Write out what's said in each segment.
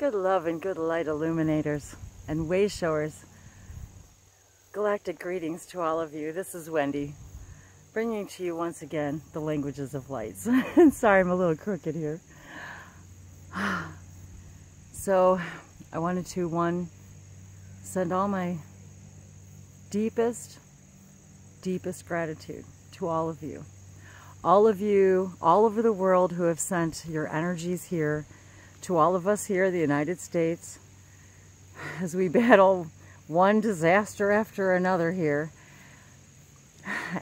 Good love and good light illuminators and way showers. Galactic greetings to all of you. This is Wendy, bringing to you once again the languages of lights. Sorry, I'm a little crooked here. So I wanted to, send all my deepest gratitude to all of you all over the world who have sent your energies here, to all of us here in the United States, as we battle one disaster after another here.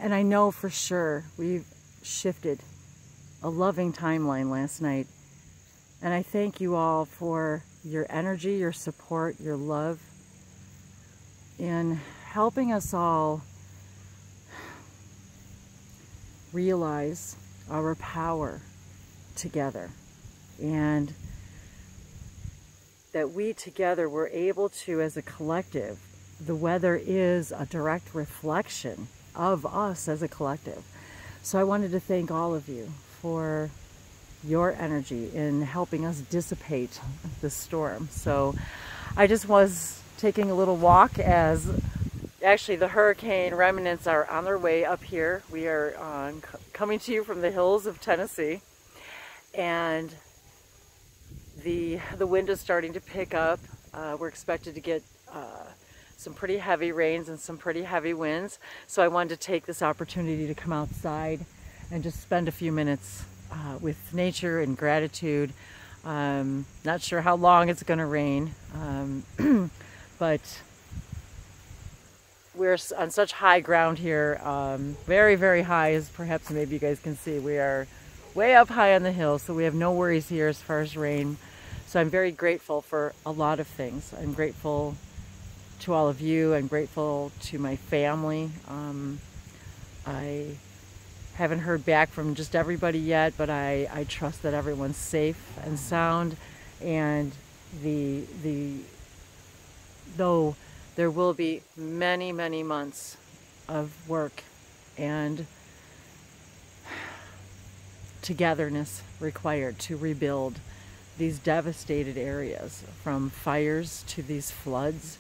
And I know for sure we've shifted a loving timeline last night. And I thank you all for your energy, your support, your love, in helping us all realize our power together, and that we together were able to, as a collective, the weather is a direct reflection of us as a collective. So I wanted to thank all of you for your energy in helping us dissipate the storm. So I just was taking a little walk as actually the hurricane remnants are on their way up here. We are coming to you from the hills of Tennessee, and the wind is starting to pick up. We're expected to get some pretty heavy rains and some pretty heavy winds. So I wanted to take this opportunity to come outside and just spend a few minutes with nature and gratitude. Not sure how long it's going to rain, but we're on such high ground here, very, very high, as perhaps maybe you guys can see. We are way up high on the hill, so we have no worries here as far as rain. So I'm very grateful for a lot of things. I'm grateful to all of you. I'm grateful to my family. I haven't heard back from just everybody yet, but I trust that everyone's safe and sound. And though there will be many, many months of work and togetherness required to rebuild these devastated areas, from fires to these floods,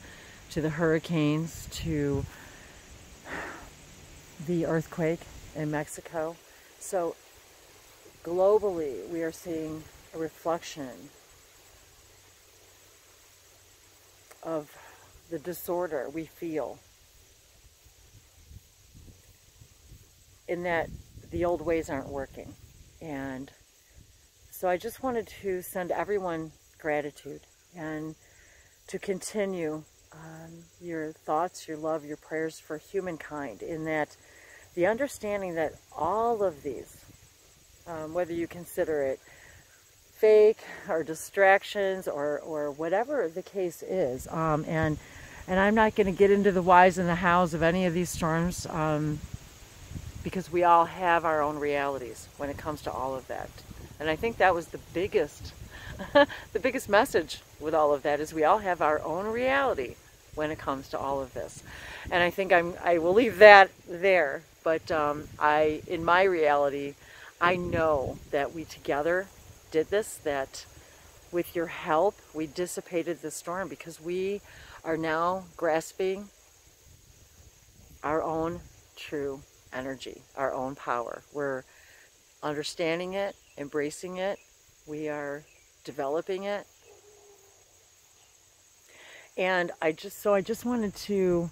to the hurricanes, to the earthquake in Mexico. So globally, we are seeing a reflection of the disorder we feel, in that the old ways aren't working. And so I just wanted to send everyone gratitude, and to continue your thoughts, your love, your prayers for humankind, in that the understanding that all of these, whether you consider it fake or distractions or whatever the case is, and I'm not going to get into the whys and the hows of any of these storms, because we all have our own realities when it comes to all of that. And I think that was the biggest the biggest message with all of that, is we all have our own reality when it comes to all of this. And I think I will leave that there. But in my reality, I know that we together did this, that with your help, we dissipated the storm, because we are now grasping our own true energy, our own power. We're understanding it, embracing it. We are developing it. And I just wanted to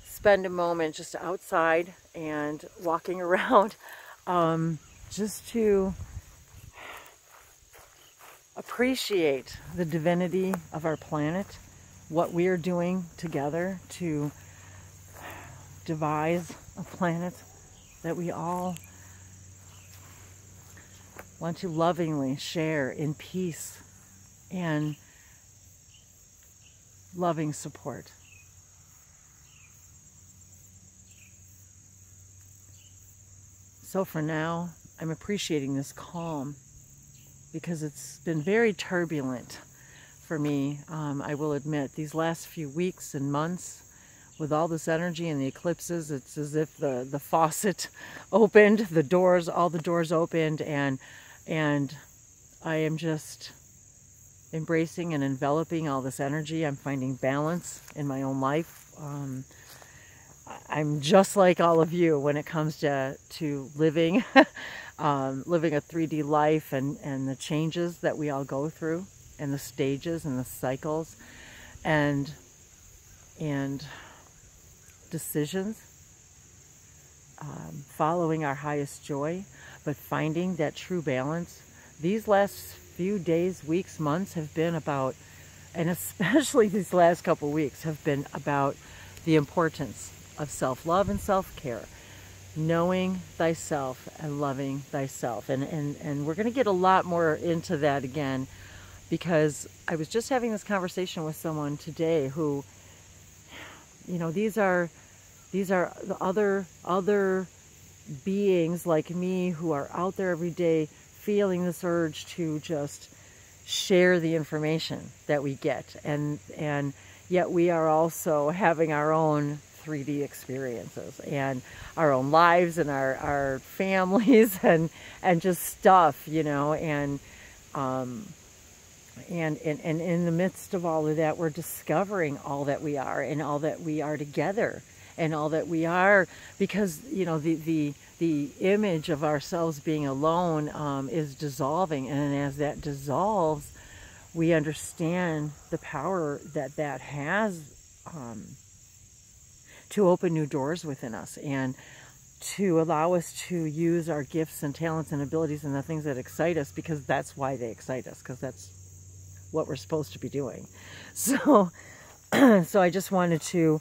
spend a moment just outside and walking around, just to appreciate the divinity of our planet, what we are doing together to devise a planet that we all want to lovingly share in peace and loving support. So for now, I'm appreciating this calm, because it's been very turbulent for me. I will admit, these last few weeks and months, with all this energy and the eclipses, it's as if the faucet opened, all the doors opened, and I am just embracing and enveloping all this energy. I'm finding balance in my own life. I'm just like all of you when it comes to living, living a 3D life and the changes that we all go through and the stages and the cycles and decisions, following our highest joy, but finding that true balance. These last few days, weeks, months have been about, and especially these last couple weeks have been about the importance of self-love and self-care, knowing thyself and loving thyself. And we're going to get a lot more into that again, because I was just having this conversation with someone today who, you know, these are the other beings like me who are out there every day feeling this urge to just share the information that we get, and yet we are also having our own 3D experiences and our own lives and our families and just stuff, you know, and in the midst of all of that, we're discovering all that we are and all that we are together and all that we are, because, you know, the image of ourselves being alone is dissolving, and as that dissolves, we understand the power that that has to open new doors within us and to allow us to use our gifts and talents and abilities and the things that excite us, because that's why they excite us, because that's what we're supposed to be doing. So so I just wanted to,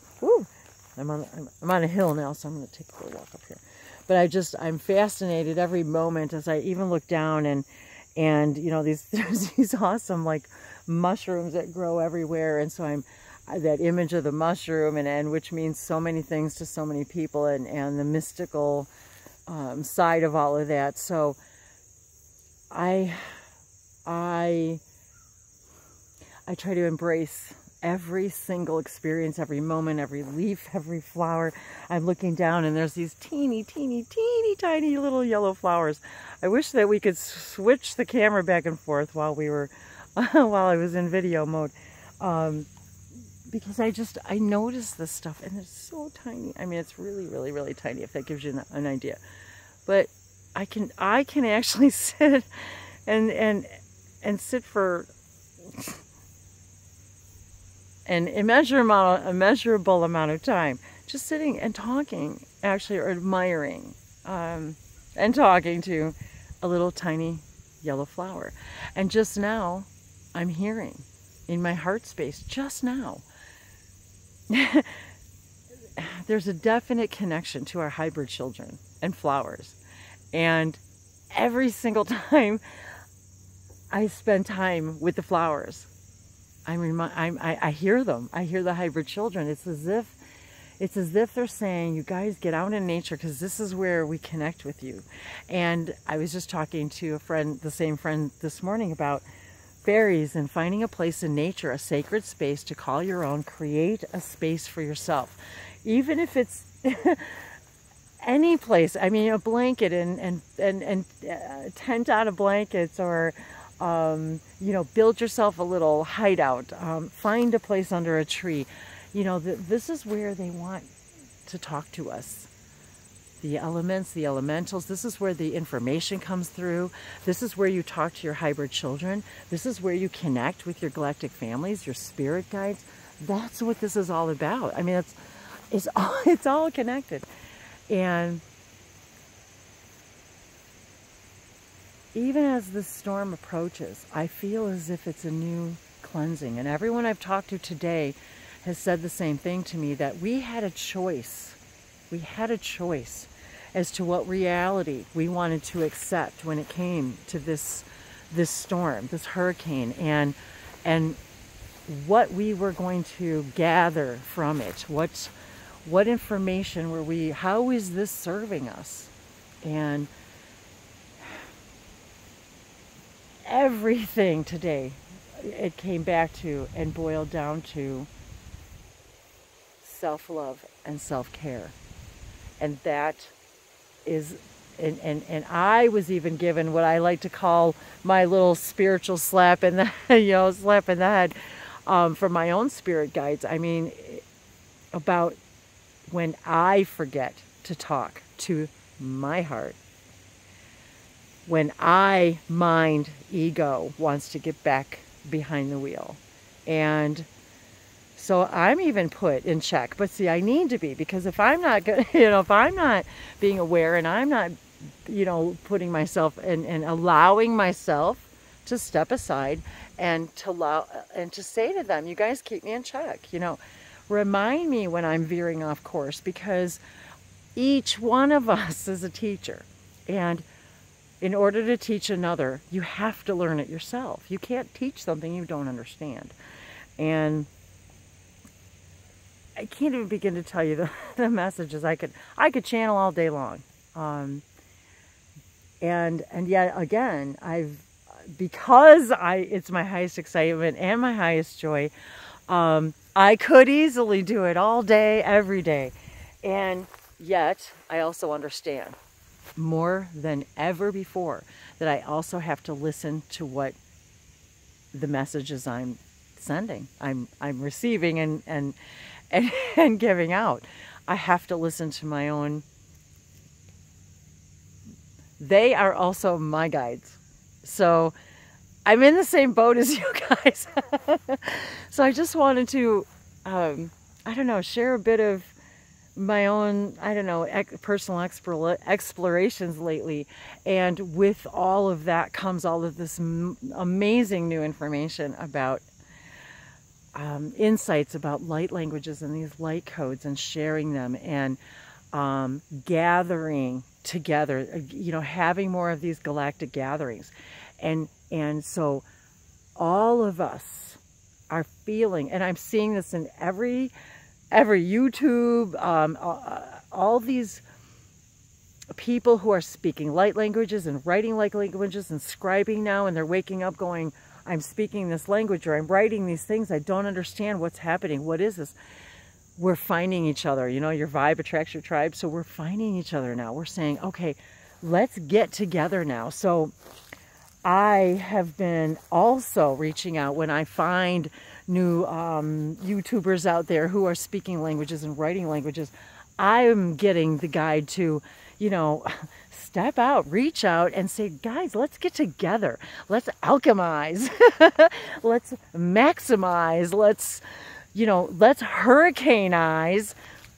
I'm on a hill now, so I'm going to take a little walk up here. But I'm fascinated every moment as I even look down and you know, there's these awesome like mushrooms that grow everywhere, and so that image of the mushroom, and which means so many things to so many people, and the mystical side of all of that. So I try to embrace every single experience, every moment, every leaf, every flower. I'm looking down and there's these teeny tiny little yellow flowers. I wish that we could switch the camera back and forth while we were, while I was in video mode. Because I noticed this stuff and it's so tiny. I mean, it's really tiny, if that gives you an idea. But I can actually sit and sit for an immeasurable amount of time just sitting and talking, actually, or admiring and talking to a little tiny yellow flower. And just now I'm hearing in my heart space, just now, there's a definite connection to our hybrid children and flowers. And every single time I spend time with the flowers, I hear them. I hear the hybrid children. It's as if they're saying, you guys get out in nature, because this is where we connect with you. And I was just talking to a friend, the same friend this morning, about fairies and finding a place in nature, a sacred space to call your own. Create a space for yourself, even if it's any place. I mean, a blanket and tent out of blankets, or you know, build yourself a little hideout. Find a place under a tree. You know, this is where they want to talk to us. The elements, the elementals, this is where the information comes through. This is where you talk to your hybrid children. This is where you connect with your galactic families, your spirit guides. That's what this is all about. I mean, it's all connected. And even as this storm approaches, I feel as if it's a new cleansing. And everyone I've talked to today has said the same thing to me, that we had a choice. We had a choice as to what reality we wanted to accept when it came to this storm, this hurricane, and what we were going to gather from it. What information were we, how is this serving us? And everything today, it came back to and boiled down to self-love and self-care. And that is and I was even given what I like to call my little spiritual slap in the slap in the head from my own spirit guides. I mean, about when I forget to talk to my heart, when mind ego wants to get back behind the wheel. And so I'm even put in check. But see, I need to be, because if I'm not good, if I'm not being aware, and I'm not, putting myself and allowing myself to step aside and to say to them, you guys keep me in check, remind me when I'm veering off course, because each one of us is a teacher. And in order to teach another, you have to learn it yourself. You can't teach something you don't understand. And I can't even begin to tell you the messages I could channel all day long. And yet again, it's my highest excitement and my highest joy. I could easily do it all day, every day. And yet I also understand more than ever before that I also have to listen to what the messages I'm sending, I'm receiving and giving out. I have to listen to my own. They are also my guides. So I'm in the same boat as you guys. So I just wanted to, share a bit of my own, personal explorations lately. And with all of that comes all of this amazing new information about insights about light languages and these light codes, and sharing them, and gathering together, having more of these galactic gatherings. And so all of us are feeling, and I'm seeing this in every YouTube, all these people who are speaking light languages and writing light languages and scribing now, and they're waking up going, I'm speaking this language, or I'm writing these things. I don't understand what's happening. What is this? We're finding each other. Your vibe attracts your tribe. So we're finding each other now. We're saying, okay, let's get together now. So I have been also reaching out when I find new YouTubers out there who are speaking languages and writing languages. I am getting the guide to, step out, reach out and say, guys, let's get together. Let's alchemize. Let's maximize. Let's hurricanize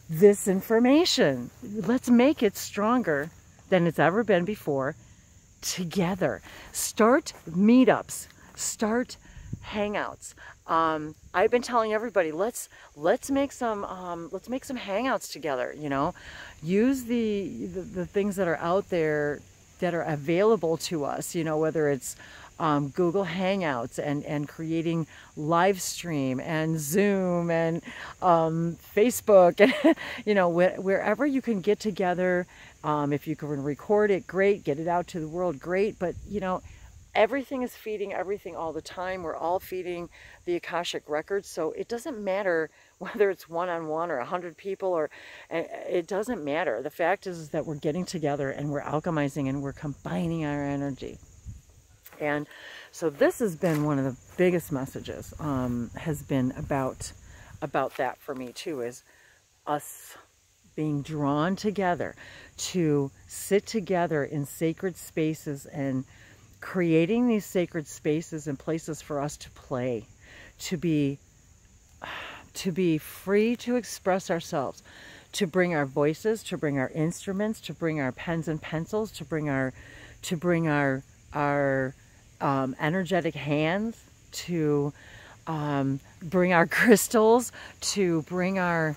this information. Let's make it stronger than it's ever been before together. Start meetups. Start hangouts. I've been telling everybody, let's make some hangouts together. Use the things that are out there that are available to us. Whether it's Google Hangouts and creating live stream and Zoom and Facebook, and wherever you can get together. If you can record it, great. Get it out to the world, great. But everything is feeding everything all the time. We're all feeding the Akashic records, so it doesn't matter whether it's one-on-one or 100 people, or it doesn't matter. The fact is that we're getting together and we're alchemizing and we're combining our energy. And so this has been one of the biggest messages, has been about that for me too, is us being drawn together to sit together in sacred spaces and creating these sacred spaces and places for us to play, to be free to express ourselves, to bring our voices, to bring our instruments, to bring our pens and pencils, to bring our energetic hands, to bring our crystals, to bring our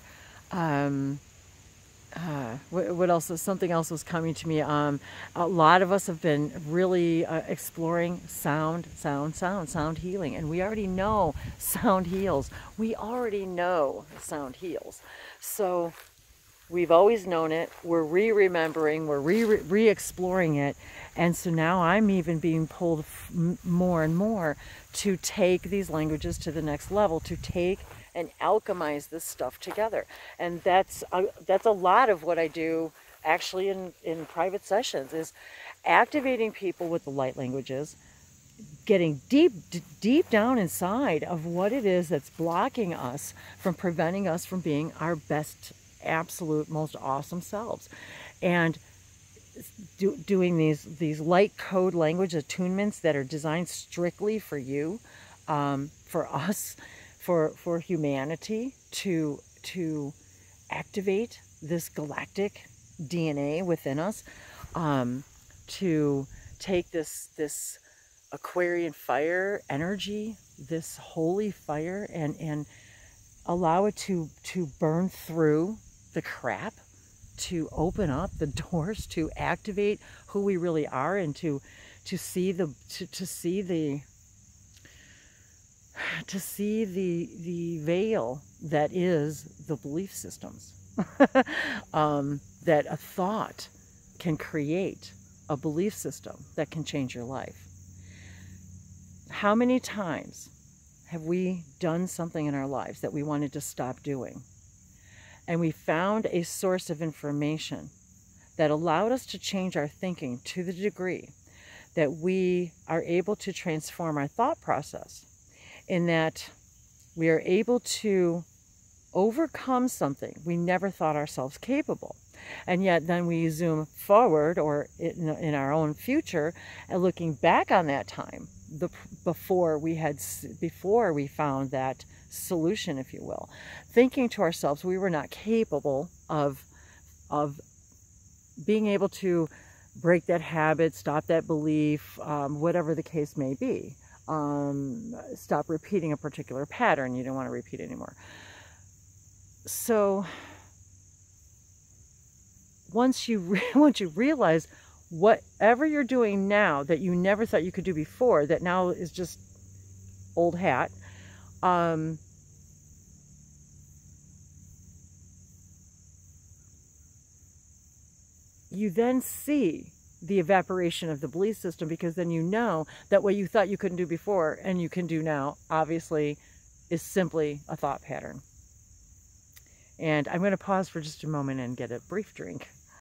what else? Something else was coming to me. A lot of us have been really exploring sound healing, and we already know sound heals. We already know sound heals. So we've always known it. We're re-remembering. We're re-exploring it. And so now I'm even being pulled more and more to take these languages to the next level, to take and alchemize this stuff together. And that's a lot of what I do actually in private sessions, is activating people with the light languages, getting deep down inside of what it is that's blocking us from preventing us from being our best, absolute, most awesome selves. And doing these light code language attunements that are designed strictly for you, for us, for humanity, to activate this galactic DNA within us, to take this Aquarian fire energy, this holy fire, and allow it to burn through the crap, to open up the doors, to activate who we really are, and to see the veil that is the belief systems. That a thought can create a belief system that can change your life. How many times have we done something in our lives that we wanted to stop doing? And we found a source of information that allowed us to change our thinking to the degree that we are able to transform our thought process, in that we are able to overcome something we never thought ourselves capable. And yet then we zoom forward, or in our own future, and looking back on that time, before we found that solution, if you will, thinking to ourselves we were not capable of being able to break that habit, stop that belief, whatever the case may be, stop repeating a particular pattern you don't want to repeat anymore. So once you realize whatever you're doing now that you never thought you could do before, that now is just old hat, you then see the evaporation of the belief system, because then you know that what you thought you couldn't do before and you can do now, obviously, is simply a thought pattern. And I'm going to pause for just a moment and get a brief drink.